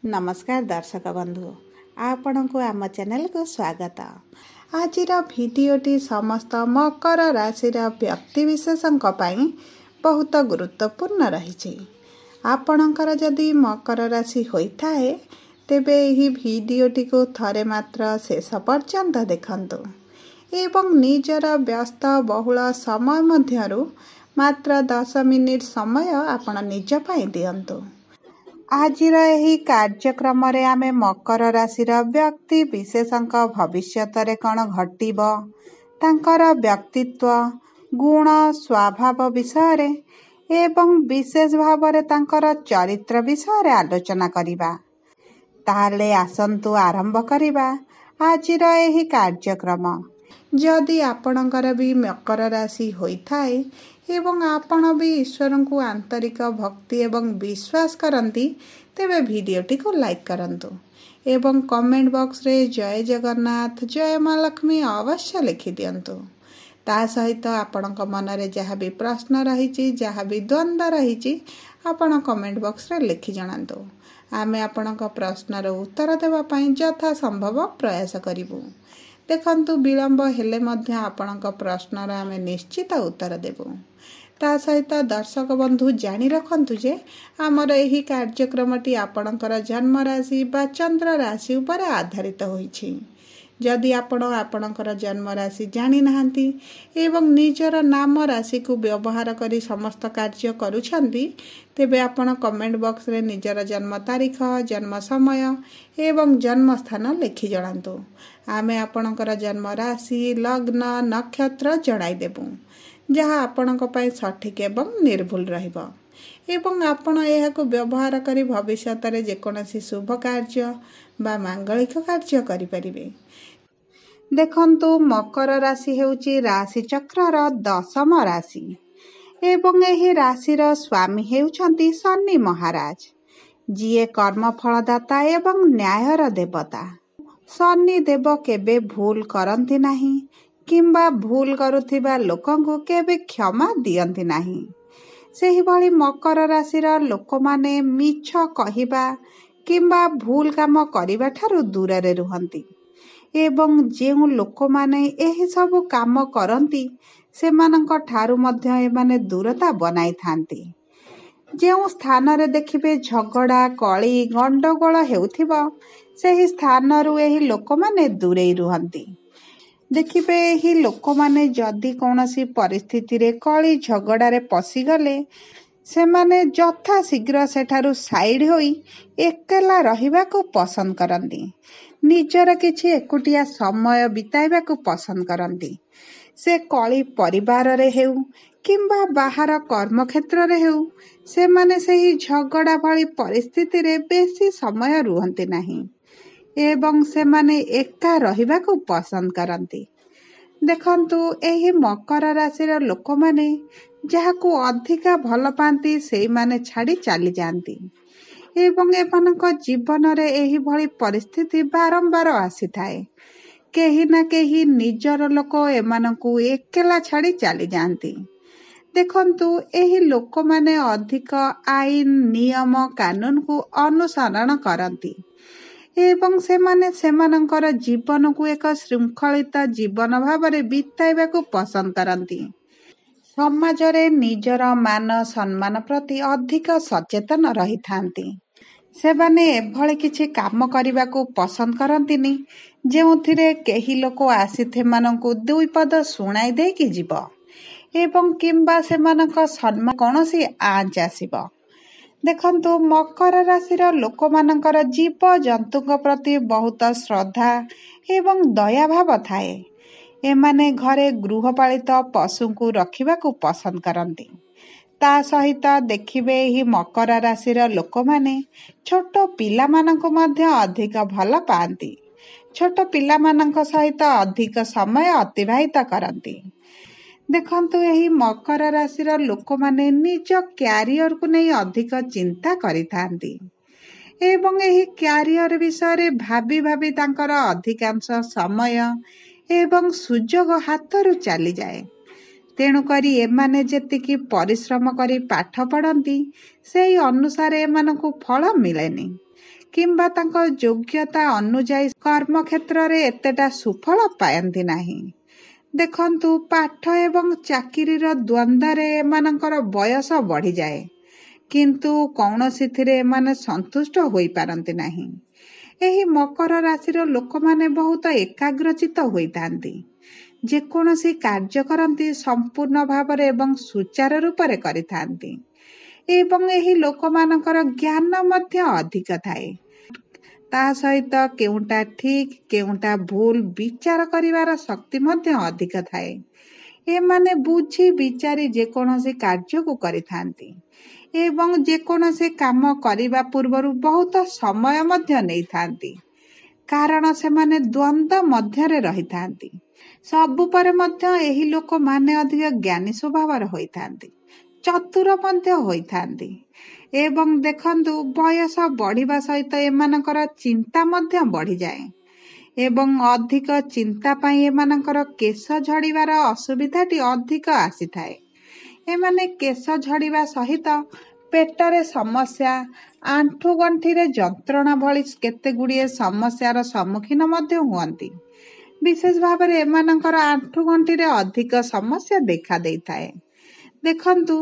नमस्कार दर्शक बंधु आपण को आम चैनल को स्वागत। आज भिडियोटी समस्त मकर राशि व्यक्ति विशेषों बहुत गुरुत्वपूर्ण रही। आपणकर जदि मकर राशि होता है तेबे यही भिडियोटी को थरे मात्र शेष पर्यंत देखंतु एवं निजर व्यस्त बहुल समय मध्यरु मात्र 10 मिनिट समय आपण निज पाई दियंतु। आजिर एही कार्यक्रम रे आमे मकर राशिर व्यक्ति विशेषଙ୍କ भविष्यतरे कण घटिब तांकर व्यक्तित्व गुण स्वभाव विषय एवं विशेष भावरे तांकर चरित्र विषय आलोचना करिबा। ताले आसंतु आरंभ करिबा आजिर एही कार्यक्रम। जदि आपणकर भी मकर राशि होइथाए एवं आपण भी ईश्वर को आंतरिक भक्ति एवं विश्वास करती तेबे भिडियोटी को लाइक करंतु एवं कमेंट बॉक्स रे जय जगन्नाथ जय माँ लक्ष्मी अवश्य लिखि दियंतु। ता सहित आपणक मन रे जहाँ भी प्रश्न रही जहाँ भी द्वंद्व रही आपण कमेंट बॉक्स रे लिखि जणांतु। आमे आपणक प्रश्नर उत्तर देवा पई यथा संभव प्रयास करिवु। देखंतु विलंब हेले मध्य आपणक प्रश्नर आमे निश्चित उत्तर देबु। ता सहित दर्शक बंधु जानी रखंतु जे आमर एही कार्यक्रमटी आपणकर जन्म राशि बा चंद्र राशि उपर आधारित होईछि। जदि आपण आपणकर जन्म राशि जानी नाहंती एवं निजर नाम राशि को व्यवहार करी समस्त कार्य करूछंती तेबे आपण कमेंट बॉक्स रे निजर जन्म तारीख जन्म समय एवं जन्म स्थान लिखि जणांतु। आमे आपणकर जन्म राशि लग्न नक्षत्र जणाई देबु जहाँ आपणक पई सठिक एवं निर्भुल रहिबो एवं आपण एहाको व्यवहार करी भविष्यत रे जेकोनसी शुभ कार्य बा मांगलिक कार्य करि परिबे। देखंतु मकर राशि हेउची राशि चक्रर 10म राशि एवं एही राशिर स्वामी हेउछंती शनि महाराज जिए कर्म फलदाता एवं न्यायर देवता। शनि देव केबे भूल करंती नाही किंबा भूल करुथिबा लोकंकु केबे क्षमा दियंती नाही। सेही भली मकर राशिर लोक माने मिछ कहिबा किंबा भूल काम करिबा ठारू दूर रे रुहंती एवं जेउ लोक माने एही सब काम करंती सेमानंक ठारू मध्य एमाने दूरता बनाई थांती। जेउ स्थान रे देखिबे झगड़ा कली गंडगोल हेउथिबो सेही स्थान रु एही लोक माने दूरेई रुहंती। देखिबे एही लोक माने जदि कोनोसी परिस्थिति रे कली झगड़ा रे पसी गले सेमाने जथा शीघ्र सेठारु साइड होई एकेला रहिबा को पसंद करंती। निजर किछि एकुटिया समय बिताइबा को पसंद करंती। से कली परिवार रे हेउ किंबा बाहर कर्म क्षेत्र रे हेउ सेमाने सेही झगड़ा भली परिस्थिति रे बेसी समय रुहंती नाही एवं सेमाने एका रहिबा को पसंद करंती। देखंतु एही मकर राशिर लोक माने जाहाकू अधिका भल पांती सेई माने छाड़ी चली जांती एवं एमानक जीवन रे एही भली परिस्थिति बारंबार आसी थाए। केही ना केही निजर लोक एमानकू एकेला छाड़ी चली जांती। देखंतु एही लोक माने अधिक आईन नियम कानून को अनुसरण करंती एवं सेमाने सेमानंकर जीवन को एक श्रृंखलित जीवन भावरे बिताइबा को पसंद करंती। समाज रे निजर मान सम्मान प्रति अधिक सचेतन रही थांती। सेबाने एभଳି किछि काम करिबा को पसंद करंतिनी जेउथिरे केही लोक आसीथे मानंकु दुई पद सुनाई दे कि जीव एवं किंबा सेमानक सम्मान कोनोसी आंच आसीबो। देखंतु मकर राशिर लोक मानकर जीव जंतुक प्रति बहुत श्रद्धा एवं दया भाव थाए। एमाने घरे गृहपालित पशु को रखिबा को पसंद करंती। ता सहित देखिबे ही मकर राशिर लोक माने छोट पिला मानक मध्य अधिक भल पांती। छोट पिला मानक सहित अधिक समय अतिबाहित करंती। देखंतु एही मकर राशिर लोक माने निज क्यारियर को नहीं अधिक चिंता करिथांती एवं एही क्यारियर विषय भाभी भाभी तांकर अधिकांश समय एवं सुजोग हाथरू चली जाए। तेणु करी एमाने जेतिकी परिश्रम करी पाठ पढ़ंती सेही अनुसार एमानकु फल मिलेनी କିମ୍ବା ତାଙ୍କ ଯୋଗ୍ୟତା ଅନୁଯାୟୀ କର୍ମକ୍ଷେତ୍ରରେ ଏତେଟା ସୁଫଳ ପାଆନ୍ତି ନାହିଁ। ଦେଖନ୍ତୁ, ପାଠ ଏବଂ ଚାକିରିର ଦ୍ୱନ୍ଦ୍ୱରେ ଏମାନଙ୍କର ବୟସ ବଢ଼ିଯାଏ, କିନ୍ତୁ କୌଣସିଥିରେ ଏମାନେ ସନ୍ତୁଷ୍ଟ ହୋଇପାରନ୍ତି ନାହିଁ। ଏହି ମକର ରାଶିର ଲୋକମାନେ ବହୁତ ଏକାଗ୍ରଚିତ ହୋଇଥାନ୍ତି। ଯେକୌଣସି କାର୍ଯ୍ୟ କରନ୍ତି ସମ୍ପୂର୍ଣ୍ଣ ଭାବରେ ଏବଂ ସୁଚାରୁ ରୂପରେ କରିଥାନ୍ତି ଏବଂ ଏହି ଲୋକମାନଙ୍କର ଜ୍ଞାନ ମଧ୍ୟ ଅଧିକ ଥାଏ। ତା ସହିତ କେଉଁଟା ଠିକ୍ କେଉଁଟା ଭୁଲ ବିଚାର କରିବାର ଶକ୍ତି ମଧ୍ୟ ଅଧିକ ଥାଏ। ଏମାନେ ବୁଝି ବିଚାରି ଯେକୌଣସି କାର୍ଯ୍ୟକୁ କରିଥାନ୍ତି ଏବଂ ଯେକୌଣସି କାମ କରିବା ପୂର୍ବରୁ ବହୁତ ସମୟ ମଧ୍ୟ ନେଇଥାନ୍ତି, କାରଣ ସେମାନେ ଦ୍ୱନ୍ଦ୍ୱ ମଧ୍ୟରେ ରହିଥାନ୍ତି। ସବୁ ପରେ ମଧ୍ୟ ଏହି ଲୋକମାନେ ଅଧିକ ଜ୍ଞାନୀ ସ୍ୱଭାବର ହୋଇଥାନ୍ତି, ଚତୁର ମଧ୍ୟ ହୋଇଥାନ୍ତି ଏବଂ ଦେଖନ୍ତୁ, ବୟସ ବଢ଼ିବା ସହିତ ଏମାନଙ୍କର ଚିନ୍ତା ମଧ୍ୟ ବଢ଼ିଯାଏ ଏବଂ ଅଧିକ ଚିନ୍ତା ପାଇଁ ଏମାନଙ୍କର କେଶ ଝଡ଼ିବାର ଅସୁବିଧାଟି ଅଧିକ ଆସିଥାଏ। ଏମାନେ କେଶ ଝଡ଼ିବା ସହିତ ପେଟରେ ସମସ୍ୟା, ଆଣ୍ଠୁଗଣ୍ଠିରେ ଯନ୍ତ୍ରଣା ଭଳି କେତେ ଗୁଡ଼ିଏ ସମସ୍ୟାର ସମ୍ମୁଖୀନ ମଧ୍ୟ ହୁଅନ୍ତି। ବିଶେଷ ଭାବରେ ଏମାନଙ୍କର ଆଣ୍ଠୁଗଣ୍ଠିରେ ଅଧିକ ସମସ୍ୟା ଦେଖା ଦେଇଥାଏ। ଦେଖନ୍ତୁ,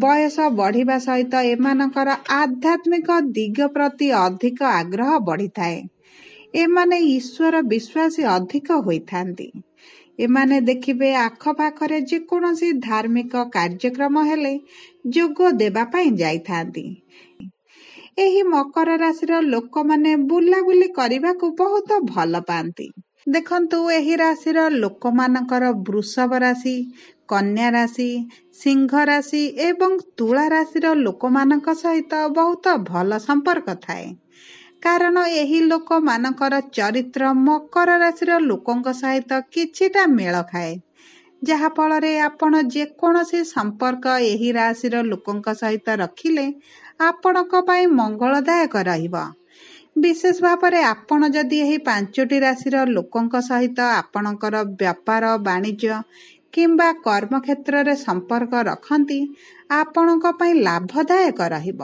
ବୟସ ବଢ଼ିବା ସହିତ ଏମାନଙ୍କର ଆଧ୍ୟାତ୍ମିକ ଦିଗ ପ୍ରତି ଅଧିକ ଆଗ୍ରହ ବଢ଼ିଥାଏ। ଏମାନେ ଈଶ୍ୱର ବିଶ୍ୱାସୀ ଅଧିକ ହୋଇଥାନ୍ତି। ଏମାନେ ଦେଖିବେ ଆଖପାଖରେ ଯେକୌଣସି ଧାର୍ମିକ କାର୍ଯ୍ୟକ୍ରମ ହେଲେ ଯୋଗ ଦେବା ପାଇଁ ଯାଇଥାନ୍ତି। ଏହି ମକର ରାଶିର ଲୋକମାନେ ବୁଲାବୁଲି କରିବାକୁ ବହୁତ ଭଲ ପାଆନ୍ତି। ଦେଖନ୍ତୁ, ଏହି ରାଶିର ଲୋକମାନଙ୍କର ବୃଷଭ ରାଶି, କନ୍ୟା ରାଶି, ସିଂହ ରାଶି ଏବଂ ତୁଳା ରାଶିର ଲୋକମାନଙ୍କ ସହିତ ବହୁତ ଭଲ ସମ୍ପର୍କ ଥାଏ, କାରଣ ଏହି ଲୋକମାନଙ୍କର ଚରିତ୍ର ମକର ରାଶିର ଲୋକଙ୍କ ସହିତ କିଛିଟା ମେଳ ଖାଏ, ଯାହାଫଳରେ ଆପଣ ଯେକୌଣସି ସମ୍ପର୍କ ଏହି ରାଶିର ଲୋକଙ୍କ ସହିତ ରଖିଲେ ଆପଣଙ୍କ ପାଇଁ ମଙ୍ଗଳଦାୟକ ରହିବ। ବିଶେଷ ଭାବରେ ଆପଣ ଯଦି ଏହି 5ଟି ରାଶିର ଲୋକଙ୍କ ସହିତ ଆପଣଙ୍କର ବ୍ୟାପାର ବାଣିଜ୍ୟ କିମ୍ବା କର୍ମକ୍ଷେତ୍ରରେ ସମ୍ପର୍କ ରଖନ୍ତି, ଆପଣଙ୍କ ପାଇଁ ଲାଭଦାୟକ ରହିବ।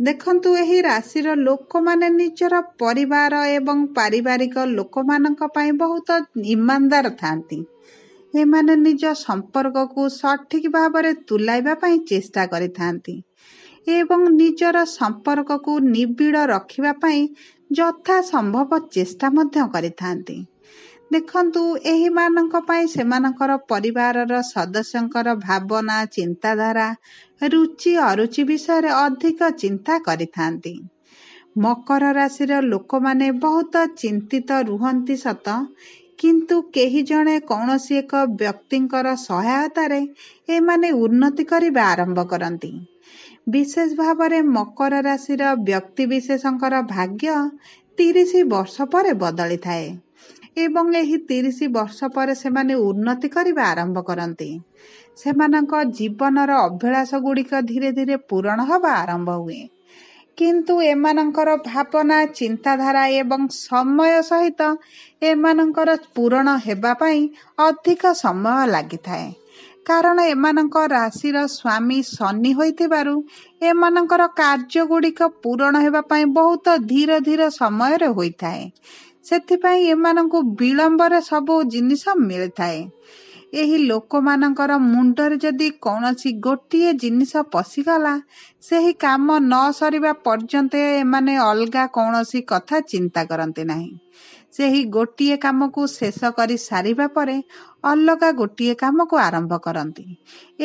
ଦେଖନ୍ତୁ, ଏହି ରାଶିର ଲୋକମାନେ ନିଜର ପରିବାର ଏବଂ ପାରିବାରିକ ଲୋକମାନଙ୍କ ପାଇଁ ବହୁତ ଇମାନଦାର ଥାନ୍ତି। ଏମାନେ ନିଜ ସମ୍ପର୍କକୁ ସଠିକ୍ ଭାବରେ ତୁଲାଇବା ପାଇଁ ଚେଷ୍ଟା କରିଥାନ୍ତି ଏବଂ ନିଜର ସମ୍ପର୍କକୁ ନିବିଡ଼ ରଖିବା ପାଇଁ ଯଥାସମ୍ଭବ ଚେଷ୍ଟା ମଧ୍ୟ କରିଥାନ୍ତି। ଦେଖନ୍ତୁ, ଏହିମାନଙ୍କ ପାଇଁ ସେମାନଙ୍କର ପରିବାରର ସଦସ୍ୟଙ୍କର ଭାବନା, ଚିନ୍ତାଧାରା, ରୁଚି ଅରୁଚି ବିଷୟରେ ଅଧିକ ଚିନ୍ତା କରିଥାନ୍ତି। ମକର ରାଶିର ଲୋକମାନେ ବହୁତ ଚିନ୍ତିତ ରୁହନ୍ତି ସତ, କିନ୍ତୁ କେହି ଜଣେ କୌଣସି ଏକ ବ୍ୟକ୍ତିଙ୍କର ସହାୟତାରେ ଏମାନେ ଉନ୍ନତି କରିବା ଆରମ୍ଭ କରନ୍ତି। ବିଶେଷ ଭାବରେ ମକର ରାଶିର ବ୍ୟକ୍ତିବିଶେଷଙ୍କର ଭାଗ୍ୟ 30 ବର୍ଷ ପରେ ବଦଳିଥାଏ ଏବଂ ଏହି 30 ବର୍ଷ ପରେ ସେମାନେ ଉନ୍ନତି କରିବା ଆରମ୍ଭ କରନ୍ତି। ସେମାନଙ୍କ ଜୀବନର ଅଭିଳାଷ ଗୁଡ଼ିକ ଧୀରେ ଧୀରେ ପୂରଣ ହେବା ଆରମ୍ଭ ହୁଏ, କିନ୍ତୁ ଏମାନଙ୍କର ଭାବନା, ଚିନ୍ତାଧାରା ଏବଂ ସମୟ ସହିତ ଏମାନଙ୍କର ପୂରଣ ହେବା ପାଇଁ ଅଧିକ ସମୟ ଲାଗିଥାଏ, କାରଣ ଏମାନଙ୍କ ରାଶିର ସ୍ୱାମୀ ଶନି ହୋଇଥିବାରୁ ଏମାନଙ୍କର କାର୍ଯ୍ୟ ଗୁଡ଼ିକ ପୂରଣ ହେବା ପାଇଁ ବହୁତ ଧୀର ଧୀର ସମୟରେ ହୋଇଥାଏ। ସେଥିପାଇଁ ଏମାନଙ୍କୁ ବିଳମ୍ବରେ ସବୁ ଜିନିଷ ମିଳିଥାଏ। ଏହି ଲୋକମାନଙ୍କର ମୁଣ୍ଡରେ ଯଦି କୌଣସି ଗୋଟିଏ ଜିନିଷ ପଶିଗଲା, ସେହି କାମ ନ ସରିବା ପର୍ଯ୍ୟନ୍ତ ଏମାନେ ଅଲଗା କୌଣସି କଥା ଚିନ୍ତା କରନ୍ତି ନାହିଁ। ସେହି ଗୋଟିଏ କାମକୁ ଶେଷ କରି ସାରିବା ପରେ ଅଲଗା ଗୋଟିଏ କାମକୁ ଆରମ୍ଭ କରନ୍ତି।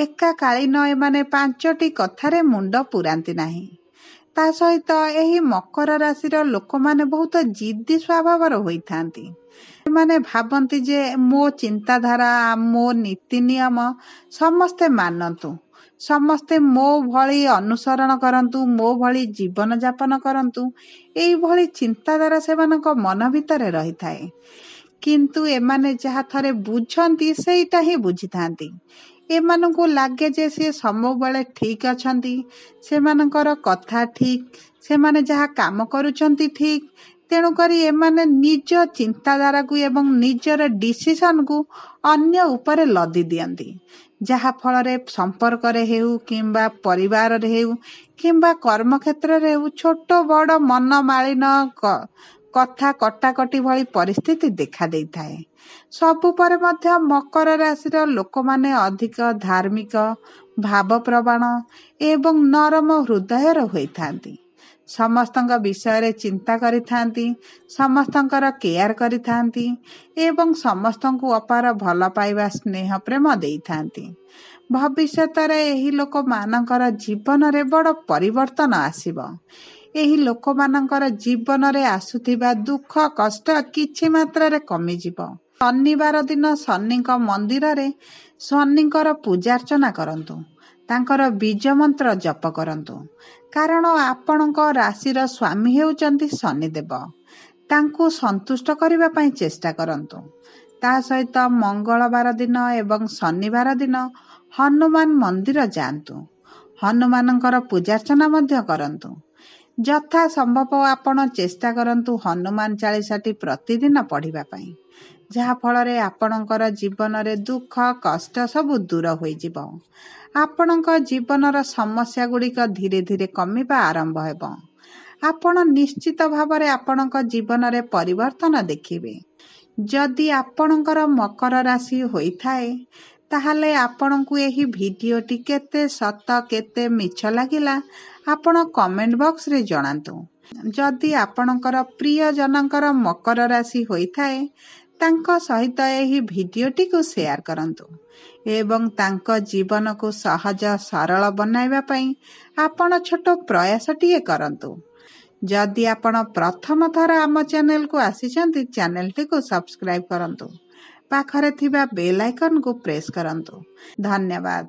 ଏକାକାଳୀନ ଏମାନେ 5ଟି କଥାରେ ମୁଣ୍ଡ ପୁରାନ୍ତି ନାହିଁ। ତା ସହିତ ଏହି ମକର ରାଶିର ଲୋକମାନେ ବହୁତ ଜିଦ୍ଦି ସ୍ୱଭାବର ହୋଇଥାନ୍ତି। ସେମାନେ ଭାବନ୍ତି ଯେ ମୋ ଚିନ୍ତାଧାରା, ମୋ ନୀତି ନିୟମ ସମସ୍ତେ ମାନନ୍ତୁ, ସମସ୍ତେ ମୋ ଭଳି ଅନୁସରଣ କରନ୍ତୁ, ମୋ ଭଳି ଜୀବନଯାପନ କରନ୍ତୁ। ଏଇଭଳି ଚିନ୍ତାଧାରା ସେମାନଙ୍କ ମନ ଭିତରେ ରହିଥାଏ, କିନ୍ତୁ ଏମାନେ ଯାହା ଥରେ ବୁଝନ୍ତି ସେଇଟା ହିଁ ବୁଝିଥାନ୍ତି। ଏମାନଙ୍କୁ ଲାଗେ ଯେ ସେ ସବୁବେଳେ ଠିକ୍ ଅଛନ୍ତି, ସେମାନଙ୍କର କଥା ଠିକ୍, ସେମାନେ ଯାହା କାମ କରୁଛନ୍ତି ଠିକ୍। ତେଣୁକରି ଏମାନେ ନିଜ ଚିନ୍ତାଧାରାକୁ ଏବଂ ନିଜର ଡିସିସନକୁ ଅନ୍ୟ ଉପରେ ଲଦି ଦିଅନ୍ତି, ଯାହା ଫଳରେ ସମ୍ପର୍କରେ ହେଉ କିମ୍ବା ପରିବାରରେ ହେଉ କିମ୍ବା କର୍ମକ୍ଷେତ୍ରରେ ହେଉ ଛୋଟ ବଡ଼ ମନମାଳିନ କଥା କଟାକଟି ଭଳି ପରିସ୍ଥିତି ଦେଖା ଦେଇଥାଏ। ସବୁ ପରେ ମଧ୍ୟ ମକର ରାଶିର ଲୋକମାନେ ଅଧିକ ଧାର୍ମିକ, ଭାବପ୍ରବଣ ଏବଂ ନରମ ହୃଦୟର ହୋଇଥାନ୍ତି। ସମସ୍ତଙ୍କ ବିଷୟରେ ଚିନ୍ତା କରିଥାନ୍ତି, ସମସ୍ତଙ୍କର କେୟାର କରିଥାନ୍ତି ଏବଂ ସମସ୍ତଙ୍କୁ ଅପାର ଭଲ ପାଇବା ସ୍ନେହ ପ୍ରେମ ଦେଇଥାନ୍ତି। ଭବିଷ୍ୟତରେ ଏହି ଲୋକମାନଙ୍କର ଜୀବନରେ ବଡ଼ ପରିବର୍ତ୍ତନ ଆସିବ। ଏହି ଲୋକମାନଙ୍କର ଜୀବନରେ ଆସୁଥିବା ଦୁଃଖ କଷ୍ଟ କିଛି ମାତ୍ରାରେ କମିଯିବ। ଶନିବାର ଦିନ ଶନିଙ୍କ ମନ୍ଦିରରେ ଶନିଙ୍କର ପୂଜାର୍ଚ୍ଚନା କରନ୍ତୁ, ତାଙ୍କର ବୀଜ ମନ୍ତ୍ର ଜପ କରନ୍ତୁ, କାରଣ ଆପଣଙ୍କ ରାଶିର ସ୍ୱାମୀ ହେଉଛନ୍ତି ଶନିଦେବ। ତାଙ୍କୁ ସନ୍ତୁଷ୍ଟ କରିବା ପାଇଁ ଚେଷ୍ଟା କରନ୍ତୁ। ତା ସହିତ ମଙ୍ଗଳବାର ଦିନ ଏବଂ ଶନିବାର ଦିନ ହନୁମାନ ମନ୍ଦିର ଯାଆନ୍ତୁ, ହନୁମାନଙ୍କର ପୂଜାର୍ଚ୍ଚନା ମଧ୍ୟ କରନ୍ତୁ। ଯଥା ସମ୍ଭବ ଆପଣ ଚେଷ୍ଟା କରନ୍ତୁ ହନୁମାନ ଚାଳିଶାଟି ପ୍ରତିଦିନ ପଢ଼ିବା ପାଇଁ, ଯାହାଫଳରେ ଆପଣଙ୍କର ଜୀବନରେ ଦୁଃଖ କଷ୍ଟ ସବୁ ଦୂର ହୋଇଯିବ। ଆପଣଙ୍କ ଜୀବନର ସମସ୍ୟା ଗୁଡ଼ିକ ଧୀରେ ଧୀରେ କମିବା ଆରମ୍ଭ ହେବ। ଆପଣ ନିଶ୍ଚିତ ଭାବରେ ଆପଣଙ୍କ ଜୀବନରେ ପରିବର୍ତ୍ତନ ଦେଖିବେ। ଯଦି ଆପଣଙ୍କର ମକର ରାଶି ହୋଇଥାଏ, ତାହେଲେ ଆପଣଙ୍କୁ ଏହି ଭିଡ଼ିଓଟି କେତେ ସତ କେତେ ମିଛ ଲାଗିଲା ଆପଣ କମେଣ୍ଟ ବକ୍ସରେ ଜଣାନ୍ତୁ। ଯଦି ଆପଣଙ୍କର ପ୍ରିୟଜନଙ୍କର ମକର ରାଶି ହୋଇଥାଏ, ତାଙ୍କ ସହିତ ଏହି ଭିଡ଼ିଓଟିକୁ ସେୟାର କରନ୍ତୁ ଏବଂ ତାଙ୍କ ଜୀବନକୁ ସହଜ ସରଳ ବନାଇବା ପାଇଁ ଆପଣ ଛୋଟ ପ୍ରୟାସଟିଏ କରନ୍ତୁ। ଯଦି ଆପଣ ପ୍ରଥମ ଥର ଆମ ଚ୍ୟାନେଲକୁ ଆସିଛନ୍ତି, ଚ୍ୟାନେଲଟିକୁ ସବସ୍କ୍ରାଇବ୍ କରନ୍ତୁ, ପାଖରେ ଥିବା ବେଲ୍ ଆଇକନକୁ ପ୍ରେସ୍ କରନ୍ତୁ। ଧନ୍ୟବାଦ।